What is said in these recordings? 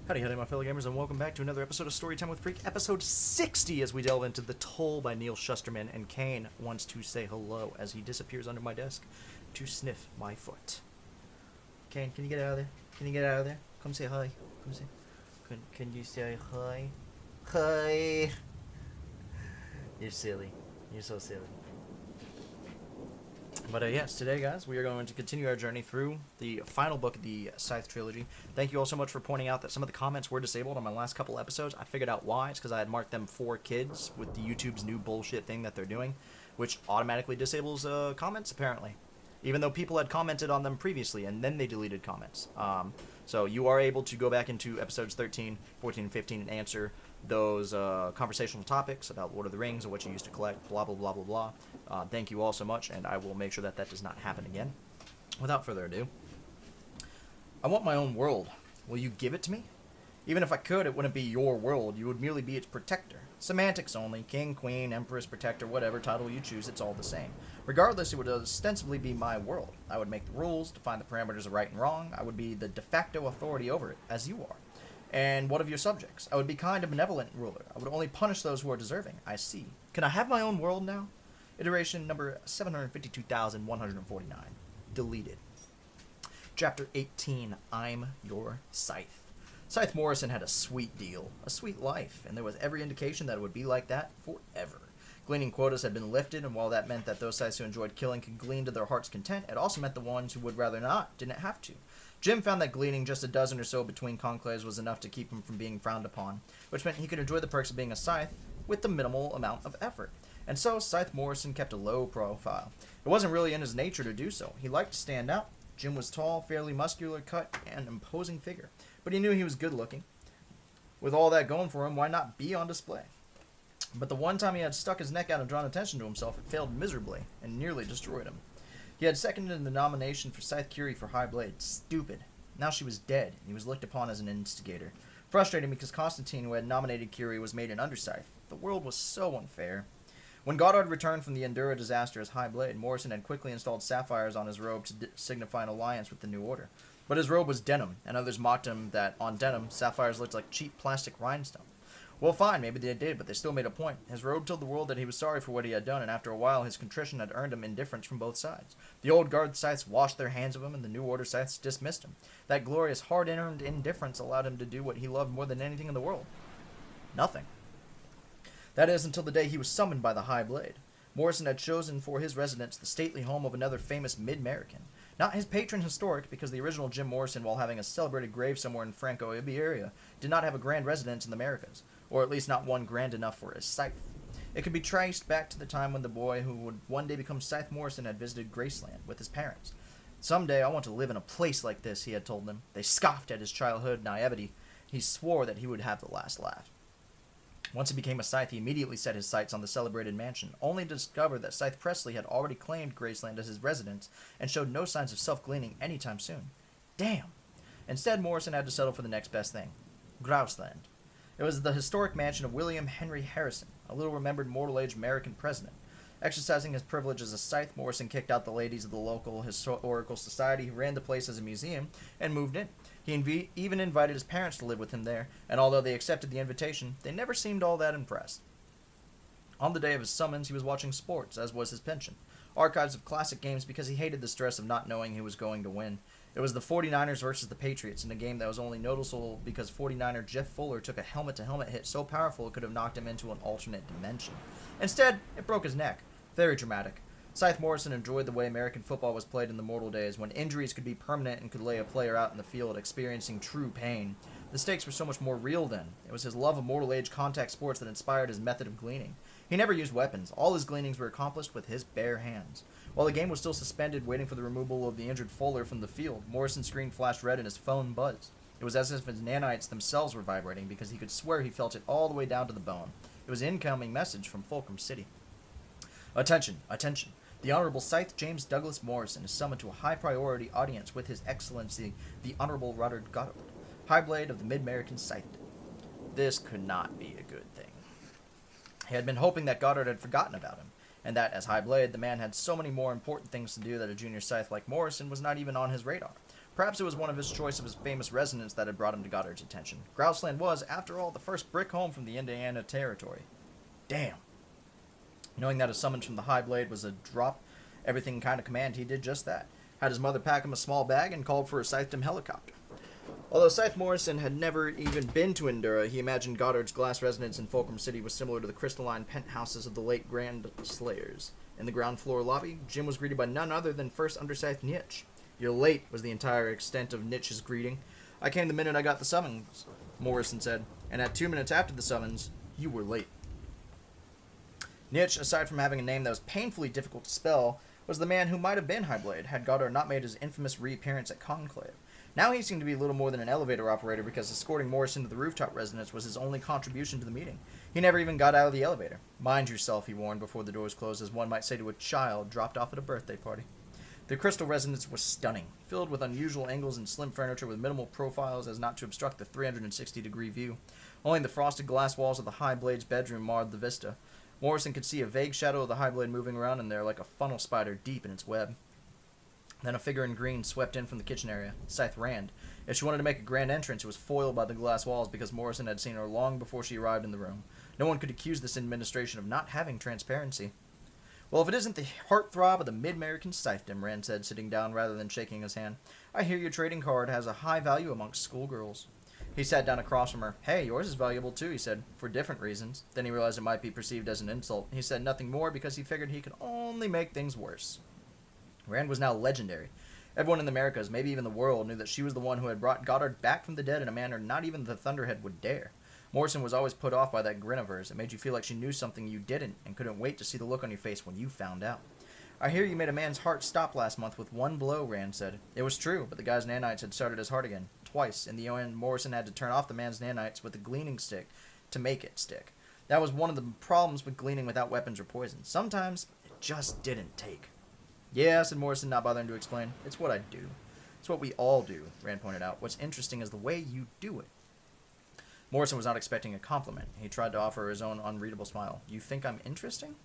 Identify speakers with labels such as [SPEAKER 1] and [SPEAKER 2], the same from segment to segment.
[SPEAKER 1] Howdy, my fellow gamers, and welcome back to another episode of Storytime with Freak, episode 60, as we delve into The Toll by Neil Shusterman, and Kane wants to say hello as he disappears under my desk to sniff my foot. Kane, can you get out of there? Can you get out of there? Come say hi. Come say... Can you say hi? Hi! You're silly. You're so silly. But yes, today, guys, we are going to continue our journey through the final book of the Scythe trilogy. Thank you all so much for pointing out that some of the comments were disabled on my last couple episodes. I figured out why. It's because I had marked them for kids with the YouTube's new bullshit thing that they're doing, which automatically disables comments, apparently. Even though people had commented on them previously, and then they deleted comments. So you are able to go back into episodes 13, 14, and 15 and answer those conversational topics about Lord of the Rings and what you used to collect, blah, blah, blah, blah, blah. Thank you all so much, and I will make sure that that does not happen again. Without further ado, I want my own world. Will you give it to me? Even if I could, it wouldn't be your world. You would merely be its protector. Semantics only. King, queen, empress, protector, whatever title you choose, it's all the same. Regardless, it would ostensibly be my world. I would make the rules, define the parameters of right and wrong. I would be the de facto authority over it, as you are. And what of your subjects? I would be kind and benevolent ruler. I would only punish those who are deserving. I see. Can I have my own world now? Iteration number 752,149. Deleted. Chapter 18. I'm your Scythe. Scythe Morrison had a sweet deal, a sweet life, and there was every indication that it would be like that forever. Gleaning quotas had been lifted, and while that meant that those Scythes who enjoyed killing could glean to their heart's content, it also meant the ones who would rather not didn't have to. Jim found that gleaning just a dozen or so between conclaves was enough to keep him from being frowned upon, which meant he could enjoy the perks of being a Scythe with the minimal amount of effort. And so Scythe Morrison kept a low profile. It wasn't really in his nature to do so. He liked to stand out. Jim was tall, fairly muscular cut, and imposing figure, but he knew he was good looking. With all that going for him, why not be on display? But the one time he had stuck his neck out and drawn attention to himself, it failed miserably and nearly destroyed him. He had seconded the nomination for Scythe Curie for High Blade. Stupid. Now she was dead, and he was looked upon as an instigator. Frustrating because Constantine, who had nominated Curie, was made an Underscythe. The world was so unfair. When Goddard returned from the Endura disaster as High Blade, Morrison had quickly installed sapphires on his robe to signify an alliance with the New Order. But his robe was denim, and others mocked him that on denim, sapphires looked like cheap plastic rhinestone. Well, fine, maybe they did, but they still made a point. His robe told the world that he was sorry for what he had done, and after a while his contrition had earned him indifference from both sides. The old guard Scythes washed their hands of him, and the New Order Scythes dismissed him. That glorious, hard-earned indifference allowed him to do what he loved more than anything in the world. Nothing. That is, until the day he was summoned by the High Blade. Morrison had chosen for his residence the stately home of another famous mid-American. Not his patron historic, because the original Jim Morrison, while having a celebrated grave somewhere in Franco-Iberia, did not have a grand residence in the Americas, or at least not one grand enough for his Scythe. It could be traced back to the time when the boy who would one day become Scythe Morrison had visited Graceland with his parents. Someday I want to live in a place like this, he had told them. They scoffed at his childhood naivety. He swore that he would have the last laugh. Once he became a Scythe, he immediately set his sights on the celebrated mansion, only to discover that Scythe Presley had already claimed Graceland as his residence and showed no signs of self-gleaning anytime soon. Damn! Instead, Morrison had to settle for the next best thing. Grouseland. It was the historic mansion of William Henry Harrison, a little-remembered mortal-age American president. Exercising his privilege as a Scythe, Morrison kicked out the ladies of the local historical society who ran the place as a museum and moved in. He even invited his parents to live with him there, and although they accepted the invitation, they never seemed all that impressed. On the day of his summons, he was watching sports, as was his penchant. Archives of classic games because he hated the stress of not knowing who was going to win. It was the 49ers versus the Patriots in a game that was only noticeable because 49er Jeff Fuller took a helmet-to-helmet hit so powerful it could have knocked him into an alternate dimension. Instead, it broke his neck. Very dramatic. Scythe Morrison enjoyed the way American football was played in the mortal days, when injuries could be permanent and could lay a player out in the field experiencing true pain. The stakes were so much more real then. It was his love of mortal age contact sports that inspired his method of gleaning. He never used weapons. All his gleanings were accomplished with his bare hands. While the game was still suspended, waiting for the removal of the injured Fuller from the field, Morrison's screen flashed red and his phone buzzed. It was as if his nanites themselves were vibrating, because he could swear he felt it all the way down to the bone. It was an incoming message from Fulcrum City. Attention, attention. The Honorable Scythe James Douglas Morrison is summoned to a high-priority audience with His Excellency, the Honorable Rudyard Goddard, High Blade of the Mid-American Scythe. This could not be a good thing. He had been hoping that Goddard had forgotten about him, and that, as High Blade, the man had so many more important things to do that a junior Scythe like Morrison was not even on his radar. Perhaps it was one of his choice of his famous residents that had brought him to Goddard's attention. Grouseland was, after all, the first brick home from the Indiana Territory. Damn. Knowing that a summons from the High Blade was a drop everything kind of command, he did just that. Had his mother pack him a small bag and called for a Scythedom helicopter. Although Scythe Morrison had never even been to Endura, he imagined Goddard's glass residence in Fulcrum City was similar to the crystalline penthouses of the late Grand Slayers. In the ground floor lobby, Jim was greeted by none other than First Underscythe Nitch. "You're late," was the entire extent of Nitch's greeting. "I came the minute I got the summons," Morrison said, "and at 2 minutes after the summons, you were late." Nitch, aside from having a name that was painfully difficult to spell, was the man who might have been Highblade had Goddard not made his infamous reappearance at Conclave. Now he seemed to be little more than an elevator operator because escorting Morrison to the rooftop residence was his only contribution to the meeting. He never even got out of the elevator. "Mind yourself," he warned before the doors closed, as one might say to a child dropped off at a birthday party. The crystal residence was stunning, filled with unusual angles and slim furniture with minimal profiles as not to obstruct the 360-degree view. Only the frosted glass walls of the High Blade's bedroom marred the vista. Morrison could see a vague shadow of the High Blade moving around in there like a funnel spider deep in its web. Then a figure in green swept in from the kitchen area, Scythe Rand. If she wanted to make a grand entrance, it was foiled by the glass walls because Morrison had seen her long before she arrived in the room. No one could accuse this administration of not having transparency. "Well, if it isn't the heartthrob of the mid-American Scythedom," Rand said, sitting down rather than shaking his hand. "I hear your trading card has a high value amongst schoolgirls." He sat down across from her. "Hey, yours is valuable too," he said, "for different reasons." Then he realized it might be perceived as an insult. He said nothing more because he figured he could only make things worse. Rand was now legendary. Everyone in the Americas, maybe even the world, knew that she was the one who had brought Goddard back from the dead in a manner not even the Thunderhead would dare. Morrison was always put off by that grin of hers. It made you feel like she knew something you didn't and couldn't wait to see the look on your face when you found out. "I hear you made a man's heart stop last month with one blow," Rand said. It was true, but the guy's nanites had started his heart again. Twice. In the end, Morrison had to turn off the man's nanites with a gleaning stick to make it stick. That was one of the problems with gleaning without weapons or poison. Sometimes it just didn't take. "Yeah," said Morrison, not bothering to explain. "It's what I do. It's what we all do," Rand pointed out. "What's interesting is the way you do it." Morrison was not expecting a compliment. He tried to offer his own unreadable smile. "You think I'm interesting?"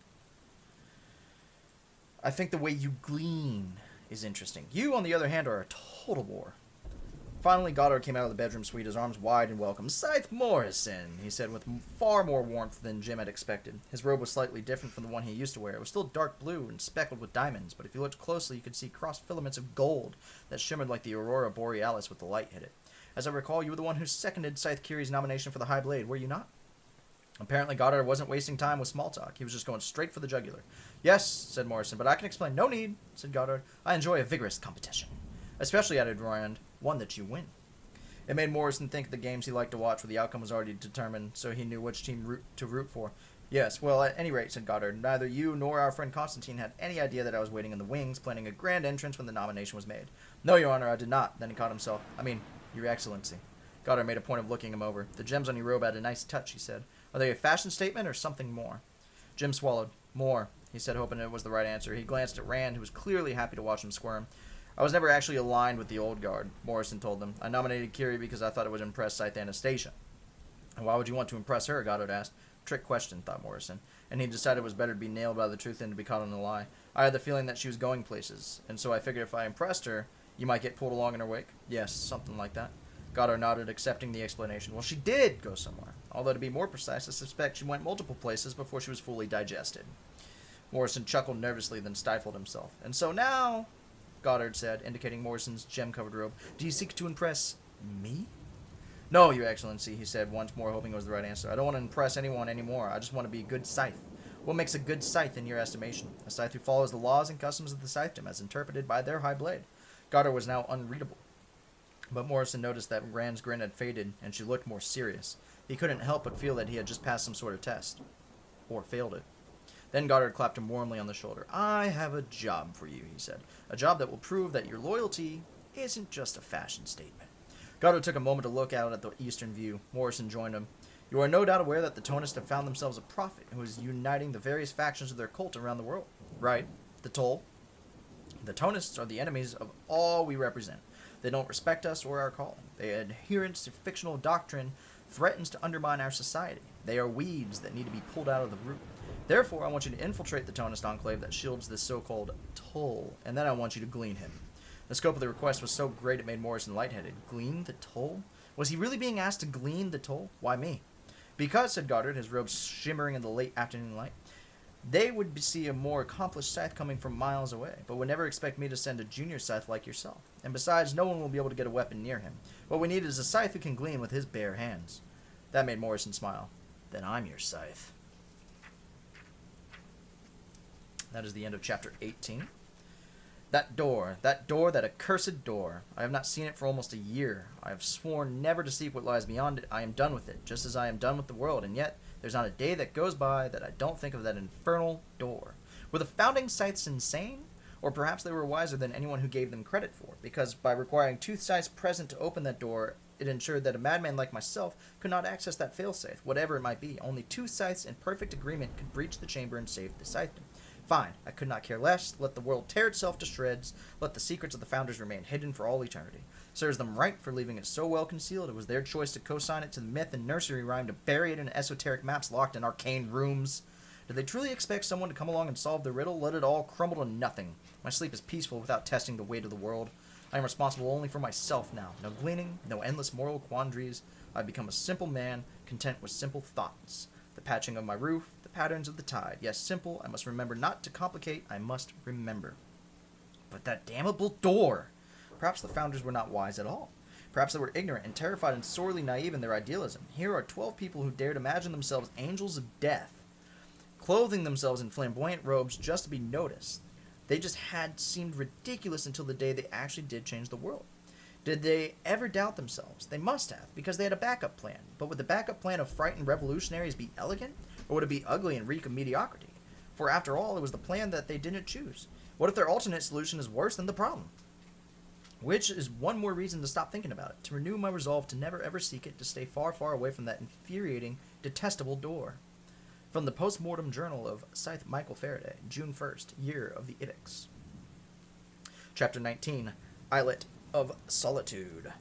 [SPEAKER 1] "I think the way you glean is interesting. You, on the other hand, are a total bore." Finally, Goddard came out of the bedroom suite, his arms wide in welcome. "Scythe Morrison," he said with far more warmth than Jim had expected. His robe was slightly different from the one he used to wear. It was still dark blue and speckled with diamonds, but if you looked closely, you could see crossed filaments of gold that shimmered like the aurora borealis with the light hit it. "As I recall, you were the one who seconded Scythe Curie's nomination for the High Blade, were you not?" Apparently, Goddard wasn't wasting time with small talk. He was just going straight for the jugular. "Yes," said Morrison, "but I can explain." "No need," said Goddard. "I enjoy a vigorous competition. Especially," added Rand, "one that you win." It made Morrison think of the games he liked to watch where the outcome was already determined, so he knew which team to root for. "Yes, well, at any rate," said Goddard, "neither you nor our friend Constantine had any idea that I was waiting in the wings, planning a grand entrance when the nomination was made." "No, Your Honor, I did not." Then he caught himself. "I mean, Your Excellency." Goddard made a point of looking him over. "The gems on your robe had a nice touch," he said. "Are they a fashion statement or something more?" Jim swallowed. "More," he said, hoping it was the right answer. He glanced at Rand, who was clearly happy to watch him squirm. "I was never actually aligned with the old guard," Morrison told them. "I nominated Curie because I thought it would impress Scythe Anastasia." "And why would you want to impress her?" Goddard asked. Trick question, thought Morrison, and he decided it was better to be nailed by the truth than to be caught on a lie. "I had the feeling that she was going places, and so I figured if I impressed her, you might get pulled along in her wake." "Yes, something like that." Goddard nodded, accepting the explanation. "Well, she did go somewhere. Although, to be more precise, I suspect she went multiple places before she was fully digested." Morrison chuckled nervously, then stifled himself. "And so now," Goddard said, indicating Morrison's gem-covered robe, "do you seek to impress me?" "No, Your Excellency," he said, once more hoping it was the right answer. "I don't want to impress anyone anymore. I just want to be a good Scythe." "What makes a good Scythe in your estimation?" "A Scythe who follows the laws and customs of the Scythedom as interpreted by their High Blade." Goddard was now unreadable. But Morrison noticed that Rand's grin had faded, and she looked more serious. He couldn't help but feel that he had just passed some sort of test. Or failed it. Then Goddard clapped him warmly on the shoulder. "I have a job for you," he said. "A job that will prove that your loyalty isn't just a fashion statement." Goddard took a moment to look out at the eastern view. Morrison joined him. "You are no doubt aware that the Tonists have found themselves a prophet who is uniting the various factions of their cult around the world." "Right. The Toll." "The Tonists are the enemies of all we represent. They don't respect us or our calling. Their adherence to fictional doctrine threatens to undermine our society. They are weeds that need to be pulled out of the root. Therefore, I want you to infiltrate the Tonist enclave that shields this so-called Toll, and then I want you to glean him. The scope of the request was so great it made Morrison lightheaded. Glean the toll? Was he really being asked to glean the toll? Why me? Because, said Goddard, his robes shimmering in the late afternoon light, they would see a more accomplished scythe coming from miles away, but would never expect me to send a junior scythe like yourself. And besides, no one will be able to get a weapon near him. What we need is a scythe who can glean with his bare hands. That made Morrison smile. Then I'm your scythe. That is the end of chapter 18. That door, that accursed door. I have not seen it for almost a year. I have sworn never to seek what lies beyond it. I am done with it, just as I am done with the world, and yet there's not a day that goes by that I don't think of that infernal door. Were the founding scythes insane? Or perhaps they were wiser than anyone who gave them credit for, because by requiring two scythes present to open that door, it ensured that a madman like myself could not access that failsafe, whatever it might be. Only two scythes in perfect agreement could breach the chamber and save the scythedom. Fine, I could not care less. Let the world tear itself to shreds. Let the secrets of the founders remain hidden for all eternity. Serves them right for leaving it so well concealed. It was their choice to co-sign it to the myth and nursery rhyme, to bury it in esoteric maps locked in arcane rooms. Did they truly expect someone to come along and solve the riddle? Let it all crumble to nothing. My sleep is peaceful without testing the weight of the world. I am responsible only for myself now. No gleaning, no endless moral quandaries. I have become a simple man, content with simple thoughts. The patching of my roof, the patterns of the tide. Yes, simple. I must remember not to complicate. I must remember. But that damnable door! Perhaps the founders were not wise at all. Perhaps they were ignorant and terrified and sorely naive in their idealism. Here are 12 people who dared imagine themselves angels of death, clothing themselves in flamboyant robes just to be noticed. They just had seemed ridiculous until the day they actually did change the world. Did they ever doubt themselves? They must have, because they had a backup plan. But would the backup plan of frightened revolutionaries be elegant, or would it be ugly and reek of mediocrity? For after all, it was the plan that they didn't choose. What if their alternate solution is worse than the problem? Which is one more reason to stop thinking about it, to renew my resolve to never ever seek it, to stay far, far away from that infuriating, detestable door. From the Post-Mortem Journal of Scythe Michael Faraday, June 1st, year of the Ibex. Chapter 19, Eyelet of Solitude.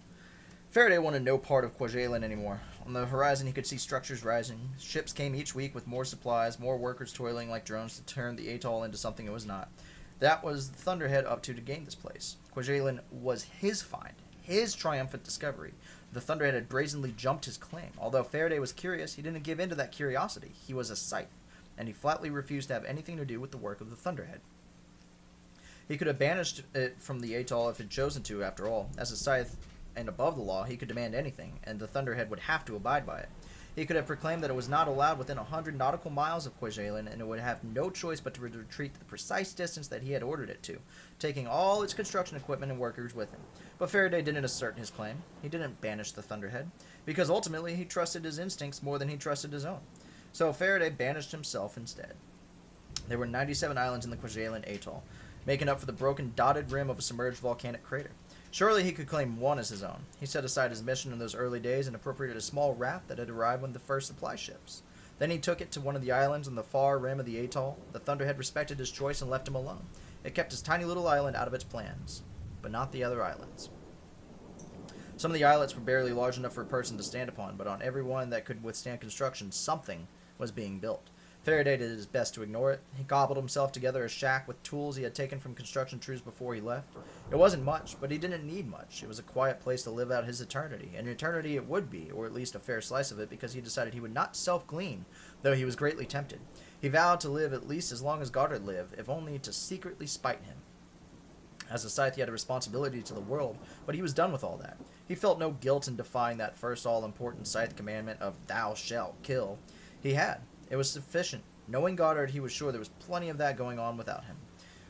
[SPEAKER 1] Faraday wanted no part of Kwajalein anymore. On the horizon he could see structures rising. Ships came each week with more supplies, more workers toiling like drones to turn the atoll into something it was not. That was the Thunderhead up to gain this place. Kwajalein was his find, his triumphant discovery. The Thunderhead had brazenly jumped his claim. Although Faraday was curious, he didn't give in to that curiosity. He was a scythe, and he flatly refused to have anything to do with the work of the Thunderhead. He could have banished it from the atoll if he'd chosen to, after all. As a scythe and above the law, he could demand anything, and the Thunderhead would have to abide by it. He could have proclaimed that it was not allowed within 100 nautical miles of Kwajalein, and it would have no choice but to retreat the precise distance that he had ordered it to, taking all its construction equipment and workers with him. But Faraday didn't assert his claim. He didn't banish the Thunderhead, because ultimately he trusted his instincts more than he trusted his own. So Faraday banished himself instead. There were 97 islands in the Kwajalein atoll, making up for the broken dotted rim of a submerged volcanic crater. Surely he could claim one as his own. He set aside his mission in those early days and appropriated a small raft that had arrived with the first supply ships. Then he took it to one of the islands on the far rim of the atoll. The Thunderhead respected his choice and left him alone. It kept his tiny little island out of its plans, but not the other islands. Some of the islets were barely large enough for a person to stand upon, but on every one that could withstand construction, something was being built. Faraday did his best to ignore it. He cobbled himself together a shack with tools he had taken from construction crews before he left. It wasn't much, but he didn't need much. It was a quiet place to live out his eternity. And eternity it would be, or at least a fair slice of it, because he decided he would not self-glean, though he was greatly tempted. He vowed to live at least as long as Goddard lived, if only to secretly spite him. As a scythe, he had a responsibility to the world, but he was done with all that. He felt no guilt in defying that first all-important scythe commandment of "thou shalt kill." He had. It was sufficient. Knowing Goddard, he was sure there was plenty of that going on without him.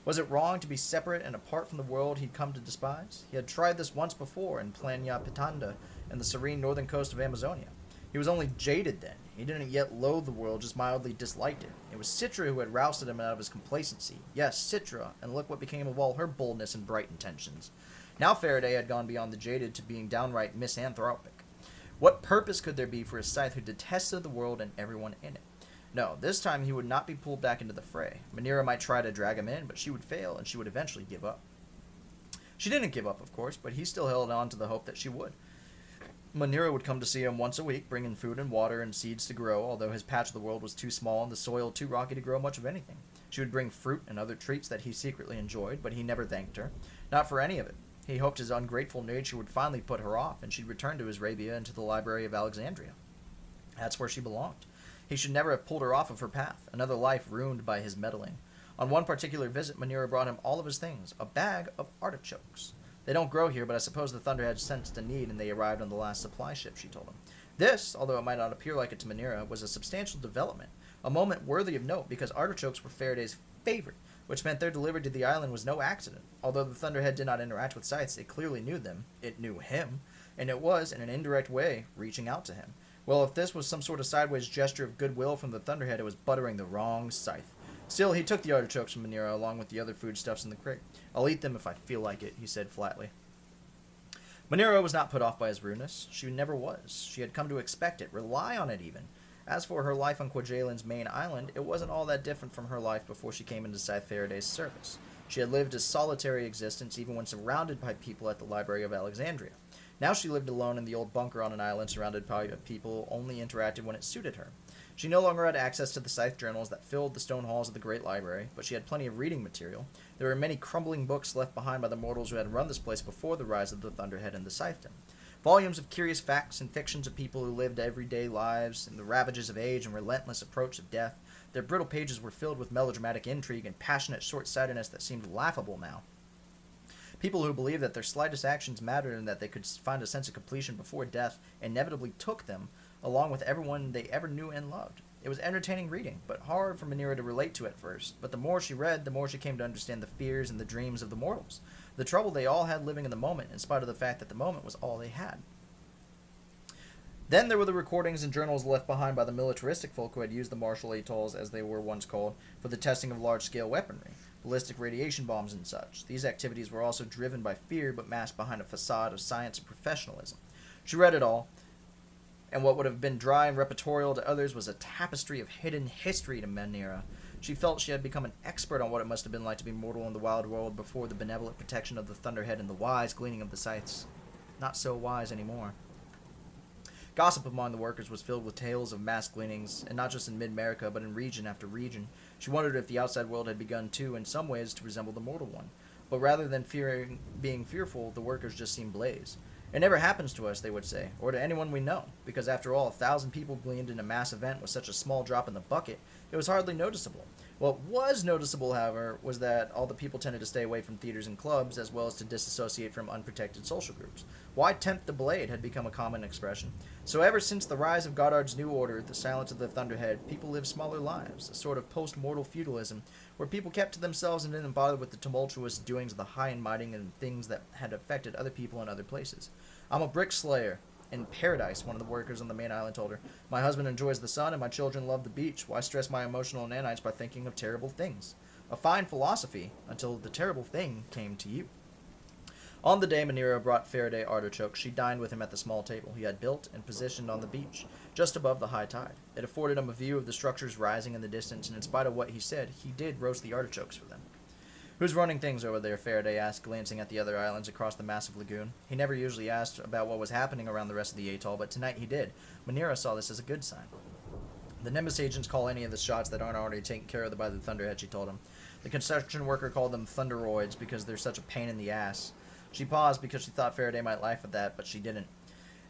[SPEAKER 1] Was it wrong to be separate and apart from the world he'd come to despise? He had tried this once before in Plania Pitanda and the serene northern coast of Amazonia. He was only jaded then. He didn't yet loathe the world, just mildly disliked it. It was Citra who had roused him out of his complacency. Yes, Citra, and look what became of all her boldness and bright intentions. Now Faraday had gone beyond the jaded to being downright misanthropic. What purpose could there be for a scythe who detested the world and everyone in it? No, this time he would not be pulled back into the fray. Manira might try to drag him in, but she would fail, and she would eventually give up. She didn't give up, of course, but he still held on to the hope that she would. Manira would come to see him once a week, bringing food and water and seeds to grow, although his patch of the world was too small and the soil too rocky to grow much of anything. She would bring fruit and other treats that he secretly enjoyed, but he never thanked her. Not for any of it. He hoped his ungrateful nature would finally put her off, and she'd return to his Arabia and to the Library of Alexandria. That's where she belonged. He should never have pulled her off of her path, another life ruined by his meddling. On one particular visit, Manira brought him all of his things, a bag of artichokes. They don't grow here, but I suppose the Thunderhead sensed a need, and they arrived on the last supply ship, she told him. This, although it might not appear like it to Manira, was a substantial development, a moment worthy of note, because artichokes were Faraday's favorite, which meant their delivery to the island was no accident. Although the Thunderhead did not interact with Scythes, it clearly knew them, it knew him, and it was, in an indirect way, reaching out to him. Well, if this was some sort of sideways gesture of goodwill from the Thunderhead, it was buttering the wrong scythe. Still, he took the artichokes from Manira along with the other foodstuffs in the crate. I'll eat them if I feel like it, he said flatly. Manira was not put off by his rudeness. She never was. She had come to expect it, rely on it even. As for her life on Quajalin's main island, it wasn't all that different from her life before she came into Scythe Faraday's service. She had lived a solitary existence even when surrounded by people at the Library of Alexandria. Now she lived alone in the old bunker on an island surrounded by people only interacted when it suited her. She no longer had access to the Scythe journals that filled the stone halls of the Great Library, but she had plenty of reading material. There were many crumbling books left behind by the mortals who had run this place before the rise of the Thunderhead and the Scythedom. Volumes of curious facts and fictions of people who lived everyday lives in the ravages of age and relentless approach of death. Their brittle pages were filled with melodramatic intrigue and passionate short-sightedness that seemed laughable now. People who believed that their slightest actions mattered and that they could find a sense of completion before death inevitably took them, along with everyone they ever knew and loved. It was entertaining reading, but hard for Manira to relate to at first. But the more she read, the more she came to understand the fears and the dreams of the mortals, the trouble they all had living in the moment, in spite of the fact that the moment was all they had. Then there were the recordings and journals left behind by the militaristic folk who had used the martial atolls, as they were once called, for the testing of large-scale weaponry, ballistic radiation bombs and such. These activities were also driven by fear, but masked behind a facade of science and professionalism. She read it all, and what would have been dry and repertorial to others was a tapestry of hidden history to Manira. She felt she had become an expert on what it must have been like to be mortal in the wild world before the benevolent protection of the Thunderhead and the wise gleaning of the Scythes. Not so wise anymore. Gossip among the workers was filled with tales of mass gleanings, and not just in mid-America, but in region after region. She wondered if the outside world had begun too, in some ways, to resemble the mortal one. But rather than being fearful, the workers just seemed blazed. It never happens to us, they would say, or to anyone we know, because after all, 1,000 people gleaned in a mass event with such a small drop in the bucket, it was hardly noticeable. What was noticeable, however, was that all the people tended to stay away from theaters and clubs, as well as to disassociate from unprotected social groups. Why tempt the blade had become a common expression. So ever since the rise of Goddard's New Order, the silence of the Thunderhead, people lived smaller lives, a sort of post-mortal feudalism, where people kept to themselves and didn't bother with the tumultuous doings of the high and mighty and things that had affected other people in other places. I'm a brick slayer. In paradise, one of the workers on the main island told her. My husband enjoys the sun and my children love the beach. Why stress my emotional nanites by thinking of terrible things? A fine philosophy, until the terrible thing came to you. On the day Manira brought Faraday artichokes, she dined with him at the small table he had built and positioned on the beach, just above the high tide. It afforded him a view of the structures rising in the distance, and in spite of what he said, he did roast the artichokes for them. Who's running things over there? Faraday asked, glancing at the other islands across the massive lagoon. He never usually asked about what was happening around the rest of the atoll, but tonight he did. Manira saw this as a good sign. The Nimbus agents call any of the shots that aren't already taken care of by the Thunderhead, she told him. The construction worker called them Thunderoids because they're such a pain in the ass. She paused because she thought Faraday might laugh at that, but she didn't.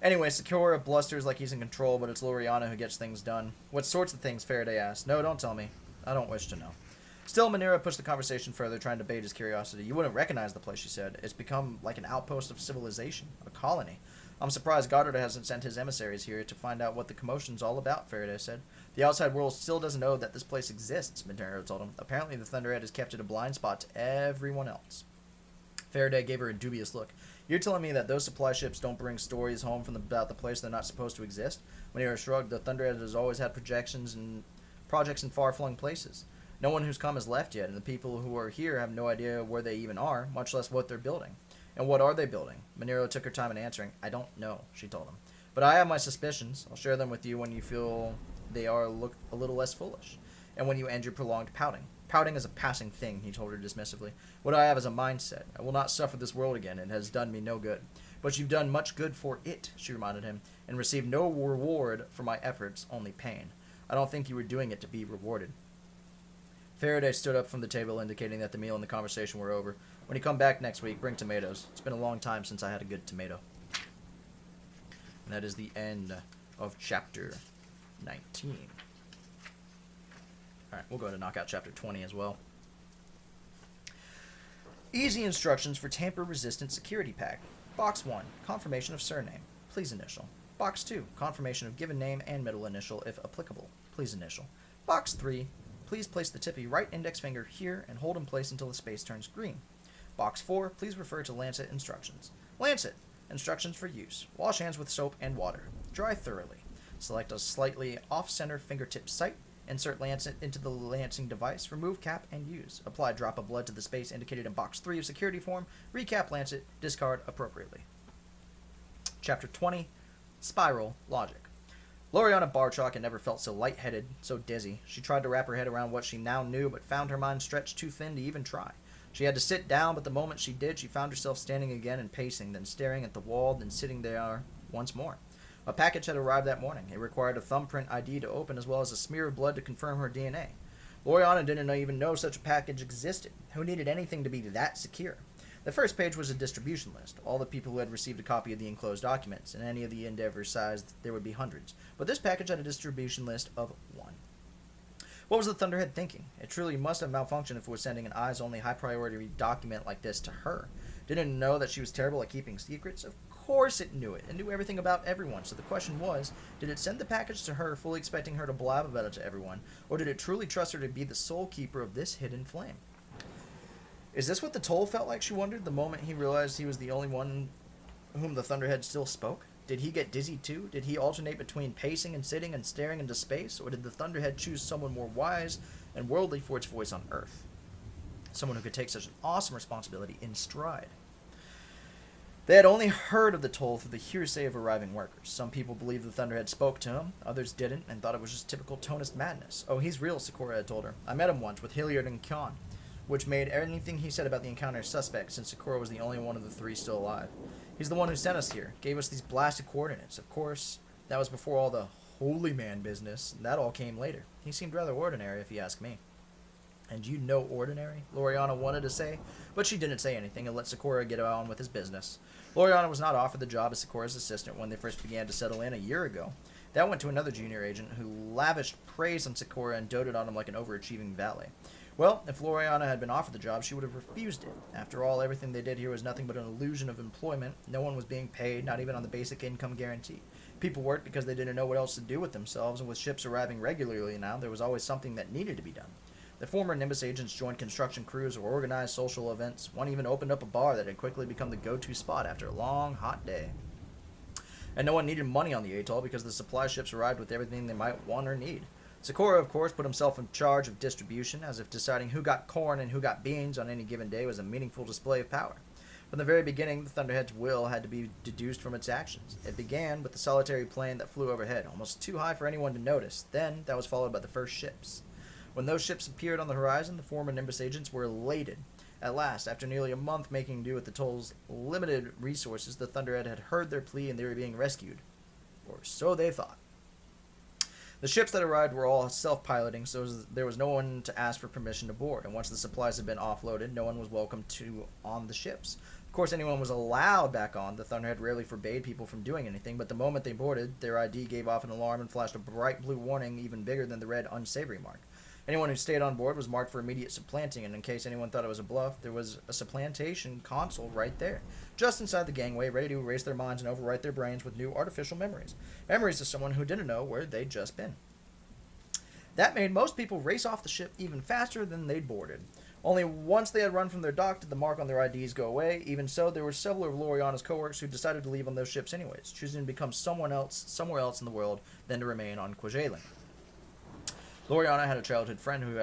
[SPEAKER 1] Anyway, Sakura blusters like he's in control, but it's Loriana who gets things done. What sorts of things? Faraday asked. No, don't tell me. I don't wish to know. Still, Manira pushed the conversation further, trying to bait his curiosity. You wouldn't recognize the place, she said. It's become like an outpost of civilization, a colony. I'm surprised Goddard hasn't sent his emissaries here to find out what the commotion's all about, Faraday said. The outside world still doesn't know that this place exists, Manira told him. Apparently the Thunderhead has kept it a blind spot to everyone else. Faraday gave her a dubious look. You're telling me that those supply ships don't bring stories home from about the place they're not supposed to exist? Manira shrugged. The Thunderhead has always had projects in far-flung places. No one who's come has left yet, and the people who are here have no idea where they even are, much less what they're building. And what are they building? Manira took her time in answering. I don't know, she told him. But I have my suspicions. I'll share them with you when you feel they are look a little less foolish, and when you end your prolonged pouting. Pouting is a passing thing, he told her dismissively. What I have is a mindset. I will not suffer this world again. It has done me no good. But you've done much good for it, she reminded him, and received no reward for my efforts, only pain. I don't think you were doing it to be rewarded. Faraday stood up from the table, indicating that the meal and the conversation were over. When you come back next week, bring tomatoes. It's been a long time since I had a good tomato. And that is the end of chapter 19. Alright, we'll go ahead and knock out chapter 20 as well. Easy instructions for tamper-resistant security pack. Box 1, confirmation of surname. Please initial. Box 2, confirmation of given name and middle initial if applicable. Please initial. Box 3, please place the tip of your right index finger here and hold in place until the space turns green. Box 4, please refer to Lancet instructions. Lancet, instructions for use. Wash hands with soap and water. Dry thoroughly. Select a slightly off-center fingertip site. Insert lancet into the lancing device. Remove cap and use. Apply drop of blood to the space indicated in box 3 of security form. Recap lancet. Discard appropriately. Chapter 20. Spiral Logic. Loriana Barchok had never felt so lightheaded, so dizzy. She tried to wrap her head around what she now knew, but found her mind stretched too thin to even try. She had to sit down, but the moment she did, she found herself standing again and pacing, then staring at the wall, then sitting there once more. A package had arrived that morning. It required a thumbprint ID to open as well as a smear of blood to confirm her DNA. Loriana didn't even know such a package existed. Who needed anything to be that secure? The first page was a distribution list, all the people who had received a copy of the enclosed documents. In any of the endeavors sized, there would be hundreds. But this package had a distribution list of 1. What was the Thunderhead thinking? It truly must have malfunctioned if it was sending an eyes-only high-priority document like this to her. Didn't it know that she was terrible at keeping secrets? Of course it knew it. It knew everything about everyone. So the question was, did it send the package to her fully expecting her to blab about it to everyone? Or did it truly trust her to be the sole keeper of this hidden flame? Is this what the Toll felt like, she wondered, the moment he realized he was the only one whom the Thunderhead still spoke? Did he get dizzy too? Did he alternate between pacing and sitting and staring into space? Or did the Thunderhead choose someone more wise and worldly for its voice on Earth? Someone who could take such an awesome responsibility in stride. They had only heard of the Toll through the hearsay of arriving workers. Some people believed the Thunderhead spoke to him, others didn't, and thought it was just typical Tonist madness. Oh, he's real, Sakura had told her. I met him once with Hilliard and Kyon, which made anything he said about the encounter suspect, since Sakura was the only one of the 3 still alive. He's the one who sent us here, gave us these blasted coordinates. Of course, that was before all the holy man business. That all came later. He seemed rather ordinary, if you ask me. And you know ordinary? Loriana wanted to say, but she didn't say anything and let Sakura get on with his business. Loriana was not offered the job as Sakura's assistant when they first began to settle in a year ago. That went to another junior agent who lavished praise on Sakura and doted on him like an overachieving valet. Well, if Loriana had been offered the job, she would have refused it. After all, everything they did here was nothing but an illusion of employment. No one was being paid, not even on the basic income guarantee. People worked because they didn't know what else to do with themselves, and with ships arriving regularly now, there was always something that needed to be done. The former Nimbus agents joined construction crews or organized social events. One even opened up a bar that had quickly become the go-to spot after a long, hot day. And no one needed money on the atoll because the supply ships arrived with everything they might want or need. Sakura, of course, put himself in charge of distribution, as if deciding who got corn and who got beans on any given day was a meaningful display of power. From the very beginning, the Thunderhead's will had to be deduced from its actions. It began with the solitary plane that flew overhead, almost too high for anyone to notice. Then, that was followed by the first ships. When those ships appeared on the horizon, the former Nimbus agents were elated. At last, after nearly a month making do with the Toll's limited resources, the Thunderhead had heard their plea and they were being rescued. Or so they thought. The ships that arrived were all self-piloting, so there was no one to ask for permission to board, and once the supplies had been offloaded, no one was welcome on the ships. Of course, anyone was allowed back on. The Thunderhead rarely forbade people from doing anything, but the moment they boarded, their ID gave off an alarm and flashed a bright blue warning even bigger than the red unsavory mark. Anyone who stayed on board was marked for immediate supplanting, and in case anyone thought it was a bluff, there was a supplantation console right there, just inside the gangway, ready to erase their minds and overwrite their brains with new artificial memories. Memories of someone who didn't know where they'd just been. That made most people race off the ship even faster than they'd boarded. Only once they had run from their dock did the mark on their IDs go away. Even so, there were several of Loriana's coworkers who decided to leave on those ships anyways, choosing to become someone else, somewhere else in the world, than to remain on Kwajalein. Loriana had a childhood friend who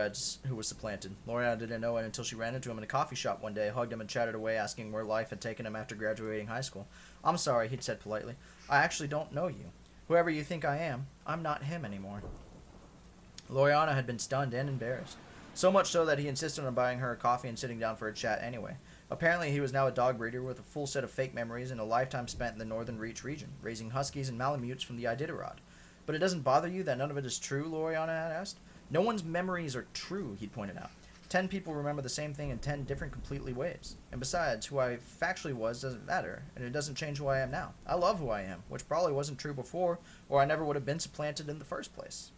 [SPEAKER 1] was supplanted. Loriana didn't know it until she ran into him in a coffee shop one day, hugged him and chatted away, asking where life had taken him after graduating high school. "I'm sorry," he'd said politely. "I actually don't know you. Whoever you think I am, I'm not him anymore." Loriana had been stunned and embarrassed. So much so that he insisted on buying her a coffee and sitting down for a chat anyway. Apparently he was now a dog breeder with a full set of fake memories and a lifetime spent in the Northern Reach region, raising huskies and malamutes from the Iditarod. "But it doesn't bother you that none of it is true?" Loriana had asked. No one's memories are true, he'd pointed out. 10 people remember the same thing in 10 different completely ways. And besides, who I factually was doesn't matter, and it doesn't change who I am now. I love who I am, which probably wasn't true before, or I never would have been supplanted in the first place.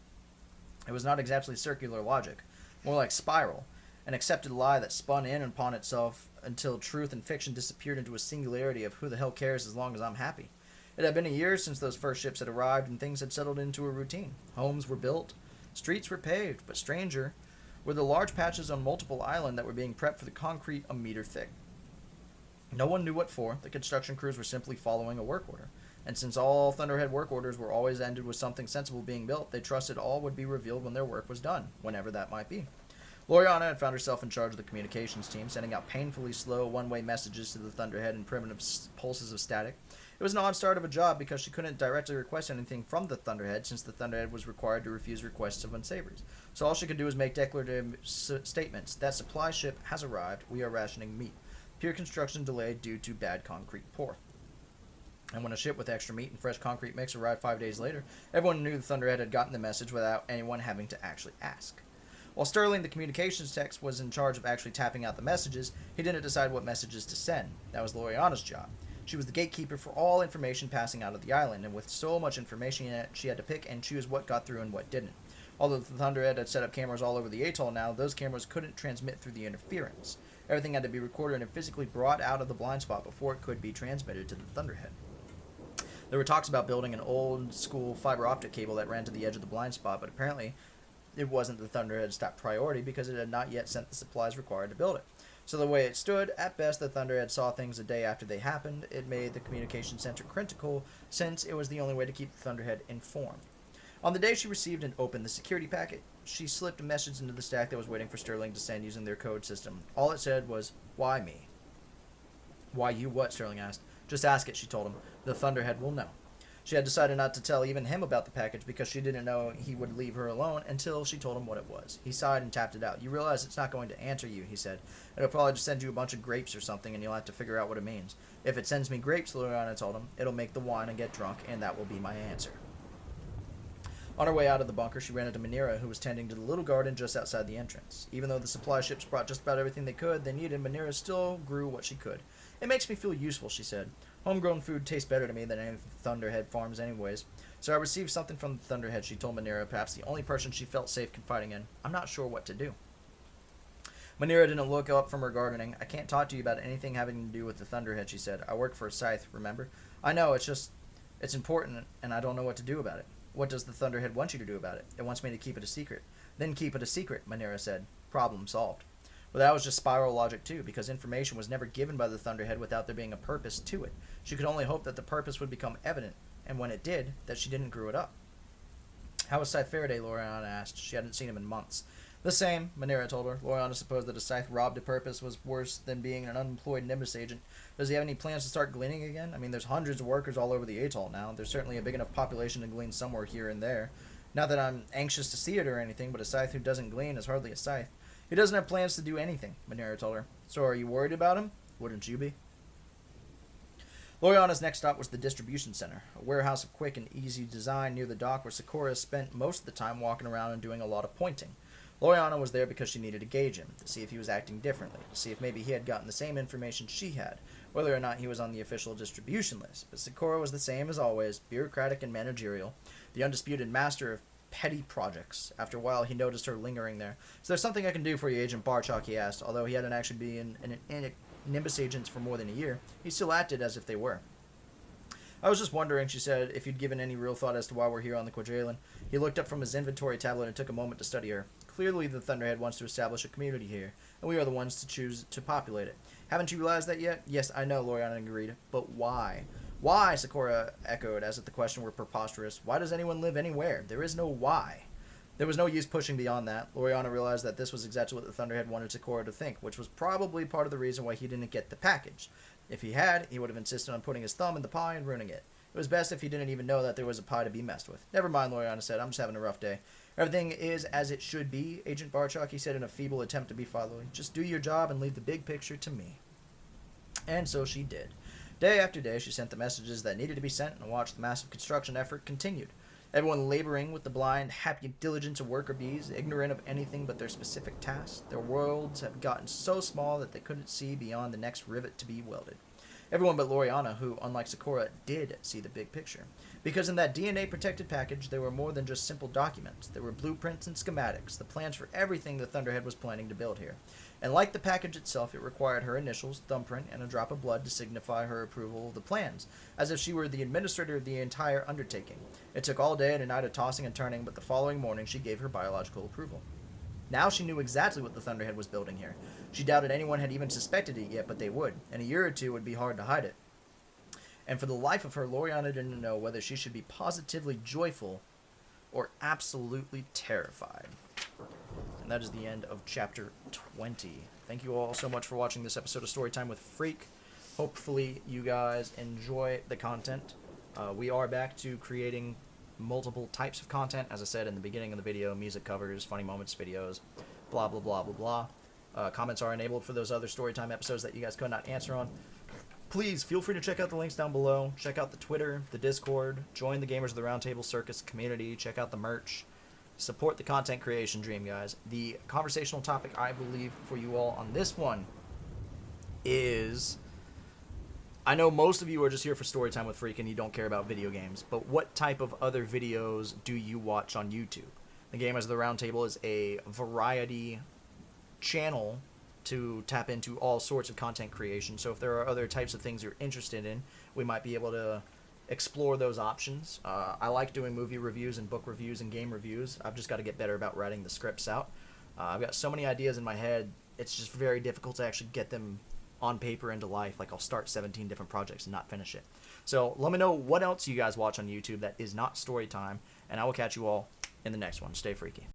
[SPEAKER 1] It was not exactly circular logic, more like spiral, an accepted lie that spun in upon itself until truth and fiction disappeared into a singularity of who the hell cares as long as I'm happy. It had been a year since those first ships had arrived, and things had settled into a routine. Homes were built, streets were paved, but stranger were the large patches on multiple islands that were being prepped for the concrete a meter thick. No one knew what for. The construction crews were simply following a work order. And since all Thunderhead work orders were always ended with something sensible being built, they trusted all would be revealed when their work was done, whenever that might be. Loriana had found herself in charge of the communications team, sending out painfully slow one-way messages to the Thunderhead in primitive pulses of static. It was an odd start of a job because she couldn't directly request anything from the Thunderhead, since the Thunderhead was required to refuse requests of unsavories. So all she could do was make declarative statements. That supply ship has arrived. We are rationing meat. Pure construction delayed due to bad concrete pour. And when a ship with extra meat and fresh concrete mix arrived 5 days later, everyone knew the Thunderhead had gotten the message without anyone having to actually ask. While Sterling, the communications tech, was in charge of actually tapping out the messages, he didn't decide what messages to send. That was Loriana's job. She was the gatekeeper for all information passing out of the island, and with so much information she had to pick and choose what got through and what didn't. Although the Thunderhead had set up cameras all over the atoll now, those cameras couldn't transmit through the interference. Everything had to be recorded and physically brought out of the blind spot before it could be transmitted to the Thunderhead. There were talks about building an old-school fiber optic cable that ran to the edge of the blind spot, but apparently it wasn't the Thunderhead's top priority because it had not yet sent the supplies required to build it. So the way it stood, at best the Thunderhead saw things a day after they happened. It made the communication center critical, since it was the only way to keep the Thunderhead informed. On the day she received and opened the security packet, she slipped a message into the stack that was waiting for Sterling to send using their code system. All it said was, "Why me?" "Why you what?" Sterling asked. "Just ask it," she told him. "The Thunderhead will know." She had decided not to tell even him about the package because she didn't know he would leave her alone until she told him what it was. He sighed and tapped it out. "You realize it's not going to answer you," he said. "It'll probably just send you a bunch of grapes or something, and you'll have to figure out what it means. If it sends me grapes," Loriana told him, "it'll make the wine and get drunk, and that will be my answer." On her way out of the bunker, she ran into Manira, who was tending to the little garden just outside the entrance. Even though the supply ships brought just about everything they needed, Manira still grew what she could. "It makes me feel useful," she said. "Homegrown food tastes better to me than any Thunderhead farms anyways. So I received something from the Thunderhead," she told Manira, perhaps the only person she felt safe confiding in. "I'm not sure what to do." Manira didn't look up from her gardening. "I can't talk to you about anything having to do with the Thunderhead," she said. "I work for a scythe, remember?" "I know, it's important, and I don't know what to do about it." "What does the Thunderhead want you to do about it?" "It wants me to keep it a secret." "Then keep it a secret," Manira said. "Problem solved." But that was just spiral logic too, because information was never given by the Thunderhead without there being a purpose to it. She could only hope that the purpose would become evident, and when it did, that she didn't screw it up. "How was Scythe Faraday?" Loriana asked. She hadn't seen him in months. "The same," Manira told her. Loriana supposed that a scythe robbed of purpose was worse than being an unemployed Nimbus agent. "Does he have any plans to start gleaning again? I mean, there's hundreds of workers all over the atoll now. There's certainly a big enough population to glean somewhere here and there. Not that I'm anxious to see it or anything, but a scythe who doesn't glean is hardly a scythe." "He doesn't have plans to do anything," Manira told her. "So are you worried about him?" "Wouldn't you be?" Loriana's next stop was the distribution center, a warehouse of quick and easy design near the dock where Sakura spent most of the time walking around and doing a lot of pointing. Loriana was there because she needed to gauge him, to see if he was acting differently, to see if maybe he had gotten the same information she had, whether or not he was on the official distribution list. But Sakura was the same as always, bureaucratic and managerial, the undisputed master of petty projects. After a while, he noticed her lingering there. "Is there something I can do for you, Agent Barchok?" he asked. Although he hadn't actually been in Nimbus agents for more than a year, he still acted as if they were. "I was just wondering," she said, "if you'd given any real thought as to why we're here on the Quadrillion." He looked up from his inventory tablet and took a moment to study her. "Clearly the Thunderhead wants to establish a community here, and we are the ones to choose to populate it. Haven't you realized that yet?" "Yes, I know," Loriana agreed. "But why?" "Why?" Sakura echoed, as if the question were preposterous. "Why does anyone live anywhere? There is no why." There was no use pushing beyond that. Loriana realized that this was exactly what the Thunderhead wanted Sakura to think, which was probably part of the reason why he didn't get the package. If he had, he would have insisted on putting his thumb in the pie and ruining it. It was best if he didn't even know that there was a pie to be messed with. "Never mind," Loriana said. "I'm just having a rough day." "Everything is as it should be, Agent Barchok," he said in a feeble attempt to be fatherly. "Just do your job and leave the big picture to me." And so she did. Day after day, she sent the messages that needed to be sent and watched the massive construction effort continued. Everyone laboring with the blind, happy diligence of worker bees, ignorant of anything but their specific task. Their worlds have gotten so small that they couldn't see beyond the next rivet to be welded. Everyone but Loriana, who, unlike Sakura, did see the big picture. Because in that DNA-protected package, there were more than just simple documents. There were blueprints and schematics, the plans for everything the Thunderhead was planning to build here. And like the package itself, it required her initials, thumbprint, and a drop of blood to signify her approval of the plans, as if she were the administrator of the entire undertaking. It took all day and a night of tossing and turning, but the following morning she gave her biological approval. Now she knew exactly what the Thunderhead was building here. She doubted anyone had even suspected it yet, but they would. In a year or two, it would be hard to hide it. And for the life of her, Loriana didn't know whether she should be positively joyful or absolutely terrified. And that is the end of Chapter 20. Thank you all so much for watching this episode of Storytime with Freak. Hopefully you guys enjoy the content. We are back to creating multiple types of content. As I said in the beginning of the video, music covers, funny moments videos, blah, blah, blah, blah, blah. Comments are enabled for those other Storytime episodes that you guys could not answer on. Please feel free to check out the links down below. Check out the Twitter, the Discord, join the Gamers of the Roundtable Circus community, check out the merch. Support the content creation dream, guys. The conversational topic, I believe, for you all on this one is... I know most of you are just here for Storytime with Freak and you don't care about video games, but what type of other videos do you watch on YouTube? The Gamers of the Roundtable is a variety channel to tap into all sorts of content creation, so if there are other types of things you're interested in, we might be able to explore those options. I like doing movie reviews and book reviews and game reviews. I've just got to get better about writing the scripts out. I've got so many ideas in my head, it's just very difficult to actually get them on paper into life. Like, I'll start 17 different projects and not finish it. So let me know what else you guys watch on YouTube that is not Storytime, and I will catch you all in the next one. Stay freaky.